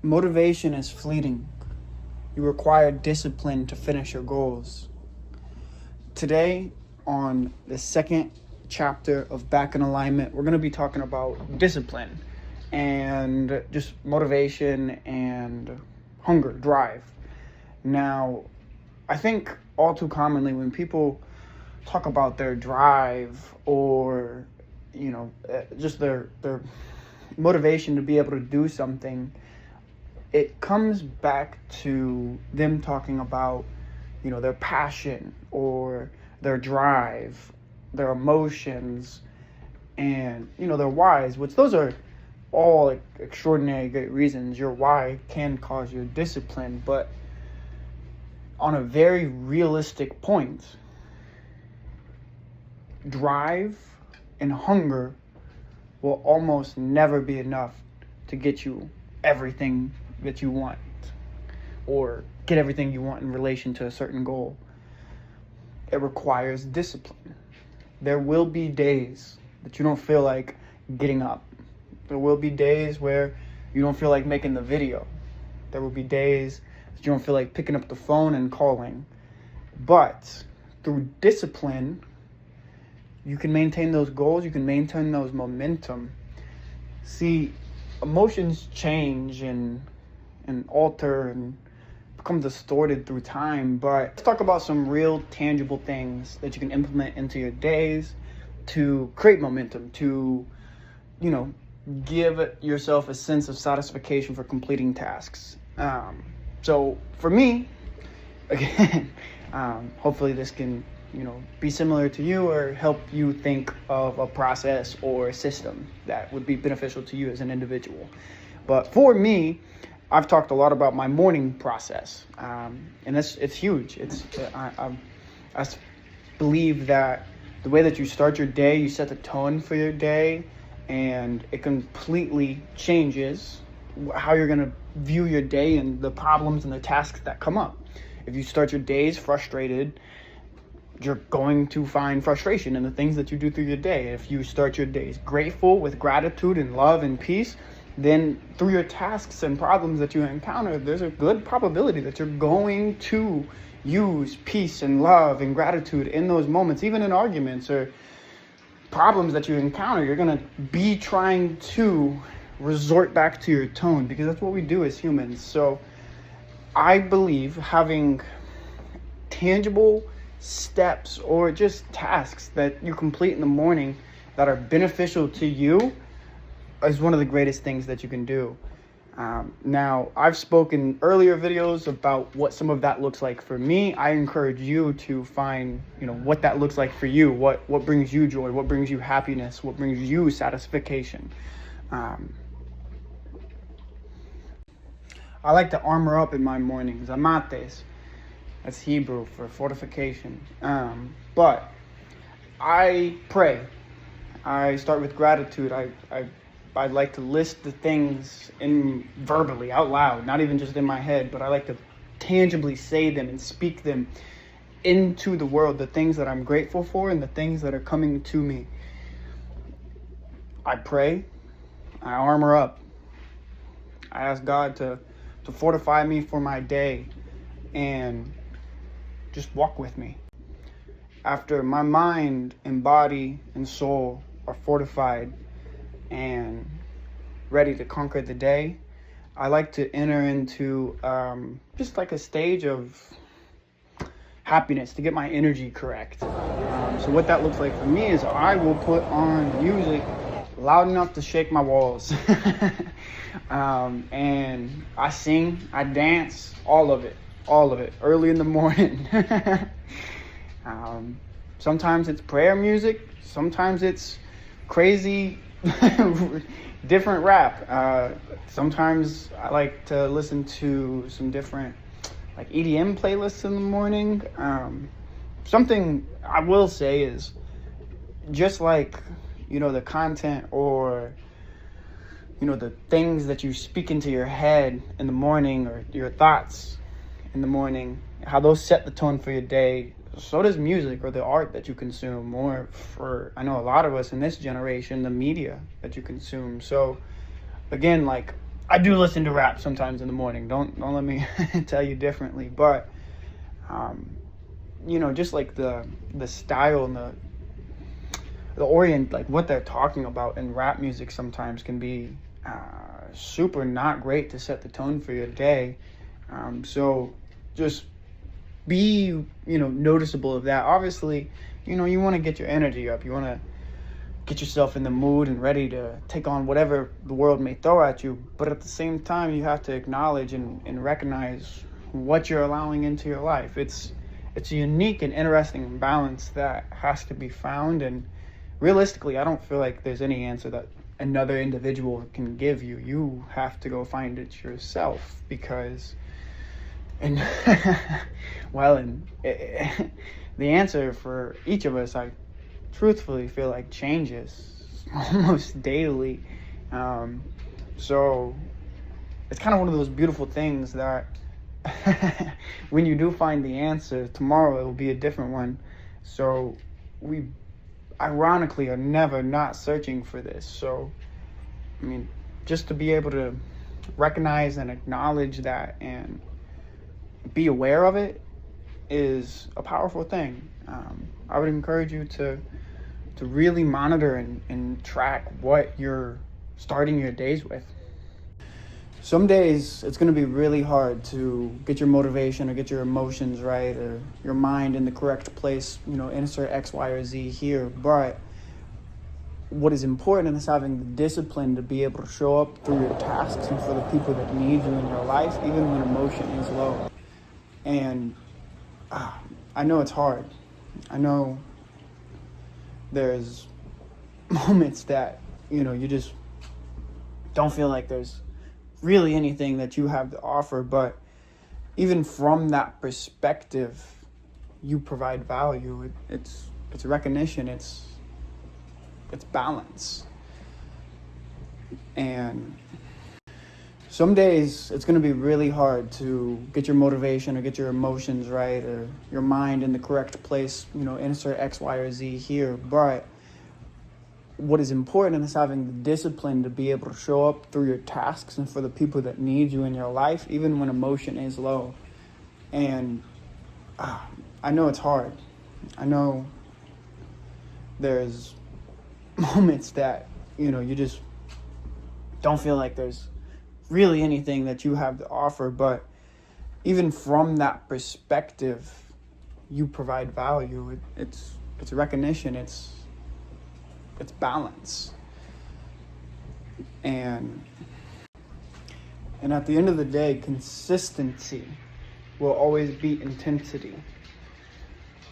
Motivation is fleeting. You require discipline to finish your goals. Today, on the second chapter of Back in Alignment, we're going to be talking about discipline and just motivation and hunger, drive. Now, I think all too commonly when people talk about their drive or, just their motivation to be able to do something, it comes back to them talking about, their passion or their drive, their emotions, and, their whys, which those are all extraordinary great reasons. Your why can cause your discipline, but on a very realistic point, drive and hunger will almost never be enough to get you everything that you want or get everything you want in relation to a certain goal. It requires discipline. There will be days that you don't feel like getting up. There will be days where you don't feel like making the video. There will be days that you don't feel like picking up the phone and calling. But through discipline, you can maintain those goals, you can maintain those momentum. See, emotions change and alter and become distorted through time, but let's talk about some real tangible things that you can implement into your days to create momentum, to, give yourself a sense of satisfaction for completing tasks. So for me, again, hopefully this can, be similar to you or help you think of a process or a system that would be beneficial to you as an individual. But for me, I've talked a lot about my morning process, and it's huge. I believe that the way that you start your day, you set the tone for your day, and it completely changes how you're going to view your day and the problems and the tasks that come up. If you start your days frustrated, you're going to find frustration in the things that you do through your day. If you start your days grateful with gratitude and love and peace, then through your tasks and problems that you encounter, there's a good probability that you're going to use peace and love and gratitude in those moments. Even in arguments or problems that you encounter, you're going to be trying to resort back to your tone, because that's what we do as humans. So I believe having tangible steps or just tasks that you complete in the morning that are beneficial to you is one of the greatest things that you can do. Now, I've spoken earlier videos about what some of that looks like for me. I encourage you to find, what that looks like for you. What brings you joy? What brings you happiness? What brings you satisfaction? I like to armor up in my mornings. Amates. That's Hebrew for fortification. But I pray. I start with gratitude. I like to list the things verbally, out loud, not even just in my head, but I like to tangibly say them and speak them into the world, the things that I'm grateful for and the things that are coming to me. I pray. I armor up. I ask God to fortify me for my day and just walk with me. After my mind and body and soul are fortified and ready to conquer the day, I like to enter into just like a stage of happiness to get my energy correct. So what that looks like for me is I will put on music loud enough to shake my walls. And I sing, I dance, all of it, early in the morning. Sometimes it's prayer music, sometimes it's crazy different rap. Sometimes I like to listen to some different like EDM playlists in the morning. Something I will say is just like, the content or, the things that you speak into your head in the morning or your thoughts in the morning, how those set the tone for your day. So does music or the art that you consume, or for, I know a lot of us in this generation, the media that you consume. So again, like I do listen to rap sometimes in the morning. Don't let me tell you differently. But just like the style and the orient, like what they're talking about in rap music sometimes can be super not great to set the tone for your day. So just be noticeable of that. Obviously, you want to get your energy up. You want to get yourself in the mood and ready to take on whatever the world may throw at you. But at the same time, you have to acknowledge and recognize what you're allowing into your life. It's a unique and interesting balance that has to be found. And realistically, I don't feel like there's any answer that another individual can give you. You have to go find it yourself, because the answer for each of us, I truthfully feel like, changes almost daily. So it's kind of one of those beautiful things that when you do find the answer, tomorrow it will be a different one. So we ironically are never not searching for this. So, I mean, just to be able to recognize and acknowledge that and be aware of it is a powerful thing. I would encourage you to really monitor and track what you're starting your days with. Some days it's going to be really hard to get your motivation or get your emotions right or your mind in the correct place, insert X, Y, or Z here. But what is important is having the discipline to be able to show up through your tasks and for the people that need you in your life, even when emotion is low. And I know it's hard. I know there's moments that, you just don't feel like there's really anything that you have to offer. But even from that perspective, you provide value. It's recognition. It's balance. And some days it's going to be really hard to get your motivation or get your emotions right or your mind in the correct place, insert X, Y, or Z here. But what is important is having the discipline to be able to show up through your tasks and for the people that need you in your life, even when emotion is low. And I know it's hard. I know there's moments that, you just don't feel like there's really anything that you have to offer. But even from that perspective, you provide value. It's recognition. It's balance. And at the end of the day, consistency will always beat intensity.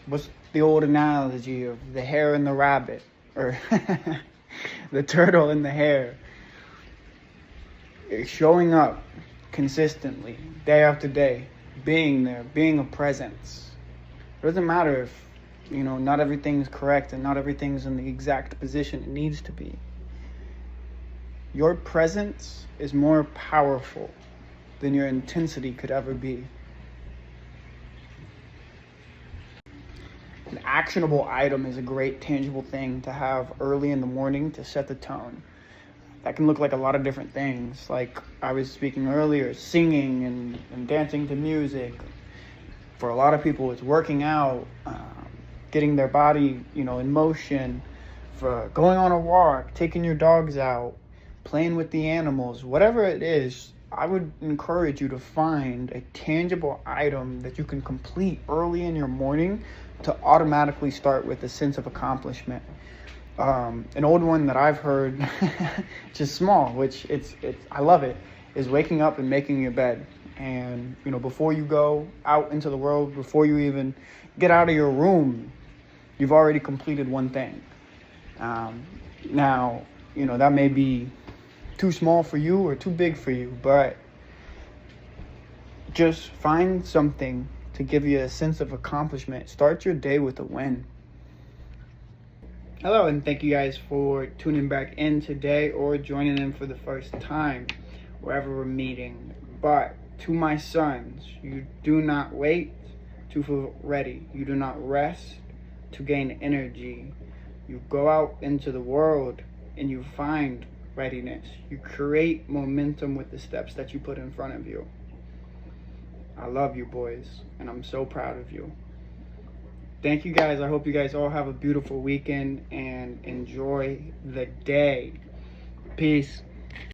What's the old analogy of the hare and the rabbit, or the turtle and the hare? Showing up consistently, day after day, being there, being a presence. It doesn't matter if, not everything's correct and not everything's in the exact position it needs to be. Your presence is more powerful than your intensity could ever be. An actionable item is a great tangible thing to have early in the morning to set the tone. That can look like a lot of different things. Like I was speaking earlier, singing and dancing to music. For a lot of people, it's working out, getting their body, in motion, for going on a walk, taking your dogs out, playing with the animals, whatever it is. I would encourage you to find a tangible item that you can complete early in your morning to automatically start with a sense of accomplishment. An old one that I've heard, just small, which I love it, is waking up and making your bed. And, before you go out into the world, before you even get out of your room, you've already completed one thing. Now, that may be too small for you or too big for you, but just find something to give you a sense of accomplishment. Start your day with a win. Hello, and thank you guys for tuning back in today or joining in for the first time, wherever we're meeting. But to my sons, you do not wait to feel ready. You do not rest to gain energy. You go out into the world and you find readiness. You create momentum with the steps that you put in front of you. I love you, boys, and I'm so proud of you. Thank you, guys. I hope you guys all have a beautiful weekend and enjoy the day. Peace.